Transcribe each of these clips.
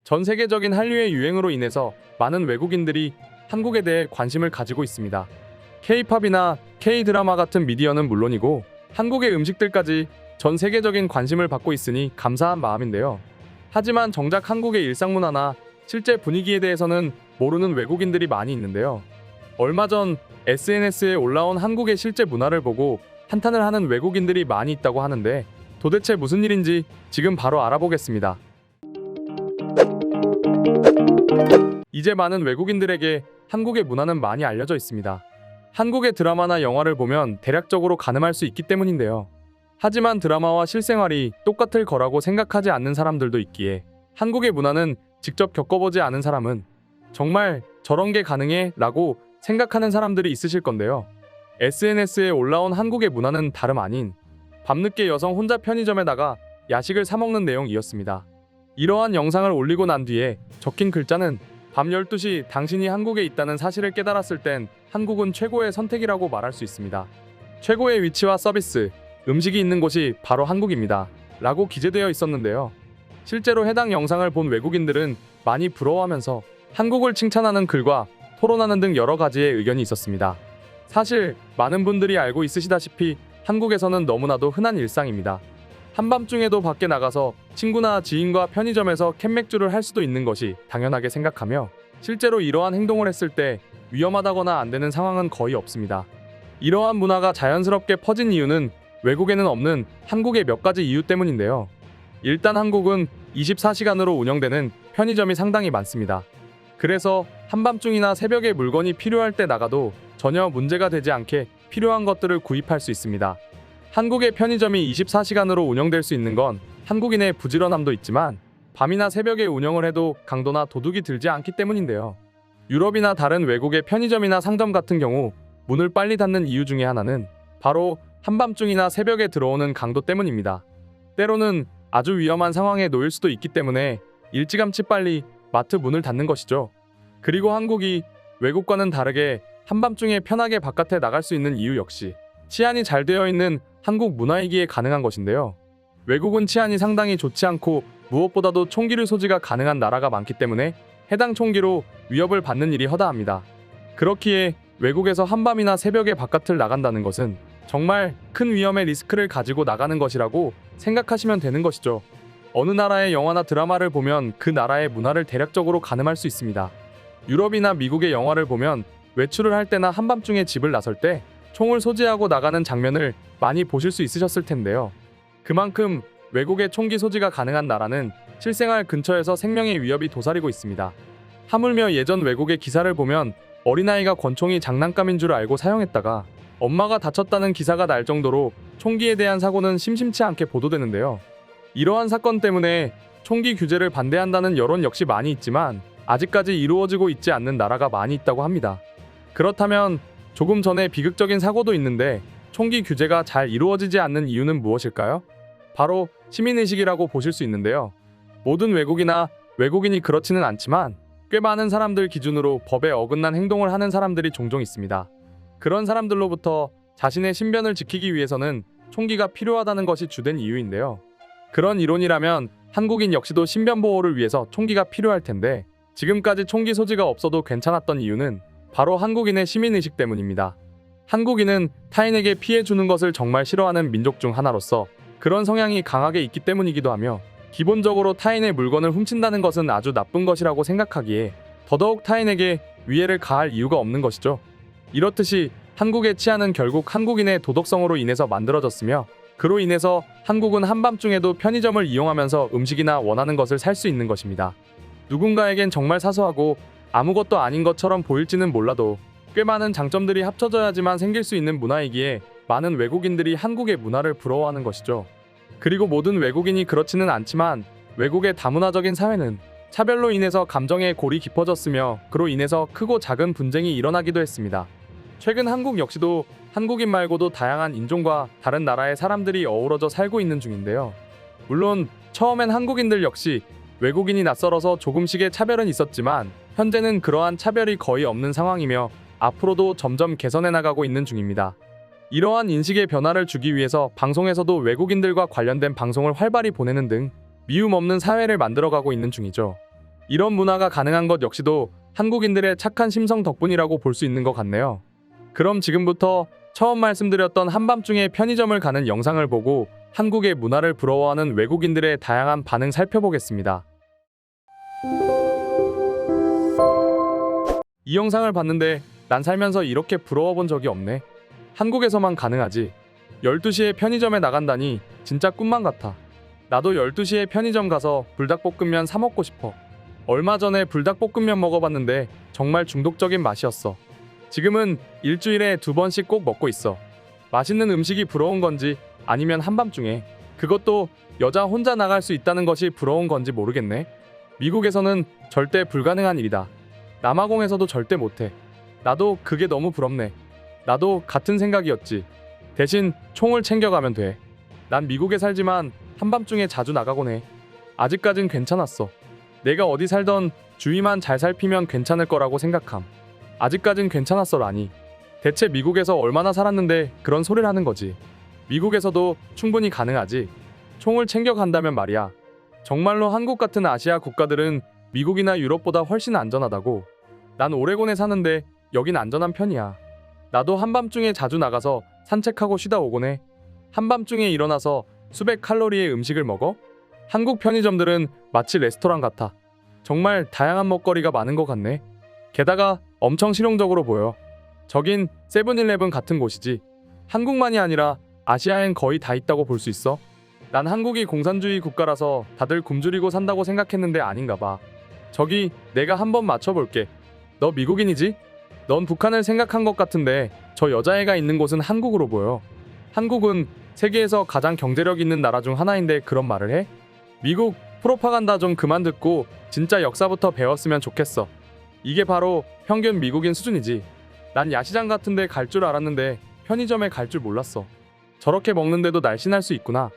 전 세계적인 한류의 유행으로 인해서 많은 외국인들이 한국에 대해 관심을 가지고 있습니다. K-팝이나 K-드라마 같은 미디어는 물론이고 한국의 음식들까지 전 세계적인 관심을 받고 있으니 감사한 마음인데요. 하지만 정작 한국의 일상문화나 실제 분위기에 대해서는 모르는 외국인들이 많이 있는데요. 얼마 전 SNS에 올라온 한국의 실제 문화를 보고 한탄을 하는 외국인들이 많이 있다고 하는데 도대체 무슨 일인지 지금 바로 알아보겠습니다. 이제 많은 외국인들에게 한국의 문화는 많이 알려져 있습니다. 한국의 드라마나 영화를 보면 대략적으로 가늠할 수 있기 때문인데요. 하지만 드라마와 실생활이 똑같을 거라고 생각하지 않는 사람들도 있기에 한국의 문화는 직접 겪어보지 않은 사람은 정말 저런 게 가능해? 라고 생각하는 사람들이 있으실 건데요. SNS에 올라온 한국의 문화는 다름 아닌 밤늦게 여성 혼자 편의점에다가 야식을 사 먹는 내용이었습니다. 이러한 영상을 올리고 난 뒤에 적힌 글자는 밤 12시 당신이 한국에 있다는 사실을 깨달았을 땐 한국은 최고의 선택이라고 말할 수 있습니다. 최고의 위치와 서비스, 음식이 있는 곳이 바로 한국입니다. 라고 기재되어 있었는데요. 실제로 해당 영상을 본 외국인들은 많이 부러워하면서 한국을 칭찬하는 글과 토론하는 등 여러 가지의 의견이 있었습니다. 사실 많은 분들이 알고 있으시다시피 한국에서는 너무나도 흔한 일상입니다. 한밤중에도 밖에 나가서 친구나 지인과 편의점에서 캔맥주를 할 수도 있는 것이 당연하게 생각하며 실제로 이러한 행동을 했을 때 위험하다거나 안 되는 상황은 거의 없습니다. 이러한 문화가 자연스럽게 퍼진 이유는 외국에는 없는 한국의 몇 가지 이유 때문인데요. 일단 한국은 24시간으로 운영되는 편의점이 상당히 많습니다. 그래서 한밤중이나 새벽에 물건이 필요할 때 나가도 전혀 문제가 되지 않게 필요한 것들을 구입할 수 있습니다. 한국의 편의점이 24시간으로 운영될 수 있는 건 한국인의 부지런함도 있지만 밤이나 새벽에 운영을 해도 강도나 도둑이 들지 않기 때문인데요. 유럽이나 다른 외국의 편의점이나 상점 같은 경우 문을 빨리 닫는 이유 중에 하나는 바로 한밤중이나 새벽에 들어오는 강도 때문입니다. 때로는 아주 위험한 상황에 놓일 수도 있기 때문에 일찌감치 빨리 마트 문을 닫는 것이죠. 그리고 한국이 외국과는 다르게 한밤중에 편하게 바깥에 나갈 수 있는 이유 역시 치안이 잘 되어 있는 한국 문화이기에 가능한 것인데요. 외국은 치안이 상당히 좋지 않고 무엇보다도 총기를 소지가 가능한 나라가 많기 때문에 해당 총기로 위협을 받는 일이 허다합니다. 그렇기에 외국에서 한밤이나 새벽에 바깥을 나간다는 것은 정말 큰 위험의 리스크를 가지고 나가는 것이라고 생각하시면 되는 것이죠. 어느 나라의 영화나 드라마를 보면 그 나라의 문화를 대략적으로 가늠할 수 있습니다. 유럽이나 미국의 영화를 보면 외출을 할 때나 한밤중에 집을 나설 때 총을 소지하고 나가는 장면을 많이 보실 수 있으셨을 텐데요. 그만큼 외국의 총기 소지가 가능한 나라는 실생활 근처에서 생명의 위협이 도사리고 있습니다. 하물며 예전 외국의 기사를 보면 어린아이가 권총이 장난감인 줄 알고 사용했다가 엄마가 다쳤다는 기사가 날 정도로 총기에 대한 사고는 심심치 않게 보도되는데요. 이러한 사건 때문에 총기 규제를 반대한다는 여론 역시 많이 있지만 아직까지 이루어지고 있지 않는 나라가 많이 있다고 합니다. 그렇다면 조금 전에 비극적인 사고도 있는데 총기 규제가 잘 이루어지지 않는 이유는 무엇일까요? 바로 시민의식이라고 보실 수 있는데요. 모든 외국이나 외국인이 그렇지는 않지만 꽤 많은 사람들 기준으로 법에 어긋난 행동을 하는 사람들이 종종 있습니다. 그런 사람들로부터 자신의 신변을 지키기 위해서는 총기가 필요하다는 것이 주된 이유인데요. 그런 이론이라면 한국인 역시도 신변 보호를 위해서 총기가 필요할 텐데 지금까지 총기 소지가 없어도 괜찮았던 이유는 바로 한국인의 시민의식 때문입니다. 한국인은 타인에게 피해 주는 것을 정말 싫어하는 민족 중 하나로서 그런 성향이 강하게 있기 때문이기도 하며 기본적으로 타인의 물건을 훔친다는 것은 아주 나쁜 것이라고 생각하기에 더더욱 타인에게 위해를 가할 이유가 없는 것이죠. 이렇듯이 한국의 치안은 결국 한국인의 도덕성으로 인해서 만들어졌으며 그로 인해서 한국은 한밤중에도 편의점을 이용하면서 음식이나 원하는 것을 살 수 있는 것입니다. 누군가에겐 정말 사소하고 아무것도 아닌 것처럼 보일지는 몰라도 꽤 많은 장점들이 합쳐져야지만 생길 수 있는 문화이기에 많은 외국인들이 한국의 문화를 부러워하는 것이죠. 그리고 모든 외국인이 그렇지는 않지만 외국의 다문화적인 사회는 차별로 인해서 감정의 골이 깊어졌으며 그로 인해서 크고 작은 분쟁이 일어나기도 했습니다. 최근 한국 역시도 한국인 말고도 다양한 인종과 다른 나라의 사람들이 어우러져 살고 있는 중인데요. 물론 처음엔 한국인들 역시 외국인이 낯설어서 조금씩의 차별은 있었지만 현재는 그러한 차별이 거의 없는 상황이며 앞으로도 점점 개선해 나가고 있는 중입니다. 이러한 인식의 변화를 주기 위해서 방송에서도 외국인들과 관련된 방송을 활발히 보내는 등 미움 없는 사회를 만들어가고 있는 중이죠. 이런 문화가 가능한 것 역시도 한국인들의 착한 심성 덕분이라고 볼 수 있는 것 같네요. 그럼 지금부터 처음 말씀드렸던 한밤중에 편의점을 가는 영상을 보고 한국의 문화를 부러워하는 외국인들의 다양한 반응 살펴보겠습니다. 이 영상을 봤는데 난 살면서 이렇게 부러워 본 적이 없네. 한국에서만 가능하지. 12시에 편의점에 나간다니 진짜 꿈만 같아. 나도 12시에 편의점 가서 불닭볶음면 사 먹고 싶어. 얼마 전에 불닭볶음면 먹어봤는데 정말 중독적인 맛이었어. 지금은 일주일에 2번씩 꼭 먹고 있어. 맛있는 음식이 부러운 건지 아니면 한밤중에 그것도 여자 혼자 나갈 수 있다는 것이 부러운 건지 모르겠네. 미국에서는 절대 불가능한 일이다. 남아공에서도 절대 못해. 나도 그게 너무 부럽네. 나도 같은 생각이었지. 대신 총을 챙겨가면 돼. 난 미국에 살지만 한밤중에 자주 나가곤 해. 아직까진 괜찮았어. 내가 어디 살던 주위만 잘 살피면 괜찮을 거라고 생각함. 아직까진 괜찮았어 라니. 대체 미국에서 얼마나 살았는데 그런 소리를 하는 거지. 미국에서도 충분히 가능하지. 총을 챙겨간다면 말이야. 정말로 한국 같은 아시아 국가들은 미국이나 유럽보다 훨씬 안전하다고. 난 오레곤에 사는데 여긴 안전한 편이야. 나도 한밤중에 자주 나가서 산책하고 쉬다 오곤 해. 한밤중에 일어나서 수백 칼로리의 음식을 먹어? 한국 편의점들은 마치 레스토랑 같아. 정말 다양한 먹거리가 많은 것 같네. 게다가 엄청 실용적으로 보여. 저긴 세븐일레븐 같은 곳이지. 한국만이 아니라 아시아엔 거의 다 있다고 볼 수 있어. 난 한국이 공산주의 국가라서 다들 굶주리고 산다고 생각했는데 아닌가 봐. 저기 내가 한번 맞춰볼게. 너 미국인이지? 넌 북한을 생각한 것 같은데 저 여자애가 있는 곳은 한국으로 보여. 한국은 세계에서 가장 경제력 있는 나라 중 하나인데 그런 말을 해? 미국 프로파간다 좀 그만 듣고 진짜 역사부터 배웠으면 좋겠어. 이게 바로 평균 미국인 수준이지. 난 야시장 같은 데 갈 줄 알았는데 편의점에 갈 줄 몰랐어. 저렇게 먹는데도 날씬할 수 있구나.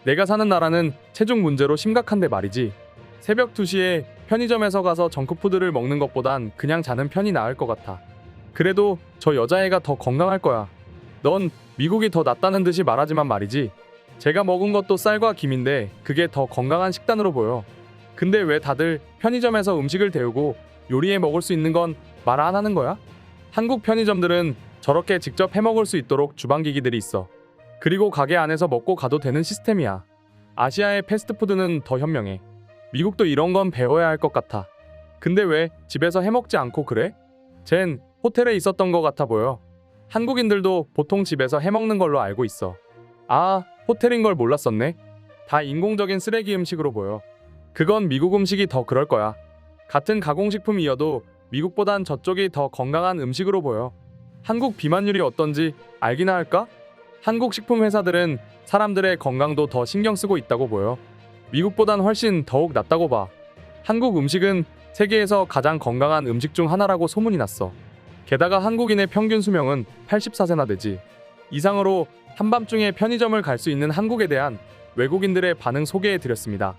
내가 사는 나라는 체중 문제로 심각한데 말이지. 새벽 2시에 편의점에서 가서 정크푸드를 먹는 것보단 그냥 자는 편이 나을 것 같아. 그래도 저 여자애가 더 건강할 거야. 넌 미국이 더 낫다는 듯이 말하지만 말이지. 제가 먹은 것도 쌀과 김인데 그게 더 건강한 식단으로 보여. 근데 왜 다들 편의점에서 음식을 데우고 요리해 먹을 수 있는 건 말 안 하는 거야? 한국 편의점들은 저렇게 직접 해 먹을 수 있도록 주방기기들이 있어. 그리고 가게 안에서 먹고 가도 되는 시스템이야. 아시아의 패스트푸드는 더 현명해. 미국도 이런 건 배워야 할 것 같아. 근데 왜 집에서 해 먹지 않고 그래? 쟨 호텔에 있었던 것 같아 보여. 한국인들도 보통 집에서 해 먹는 걸로 알고 있어. 아, 호텔인 걸 몰랐었네. 다 인공적인 쓰레기 음식으로 보여. 그건 미국 음식이 더 그럴 거야. 같은 가공식품이어도 미국보단 저쪽이 더 건강한 음식으로 보여. 한국 비만율이 어떤지 알기나 할까? 한국 식품 회사들은 사람들의 건강도 더 신경 쓰고 있다고 보여. 미국보단 훨씬 더욱 낫다고 봐. 한국 음식은 세계에서 가장 건강한 음식 중 하나라고 소문이 났어. 게다가 한국인의 평균 수명은 84세나 되지. 이상으로 한밤중에 편의점을 갈 수 있는 한국에 대한 외국인들의 반응 소개해 드렸습니다.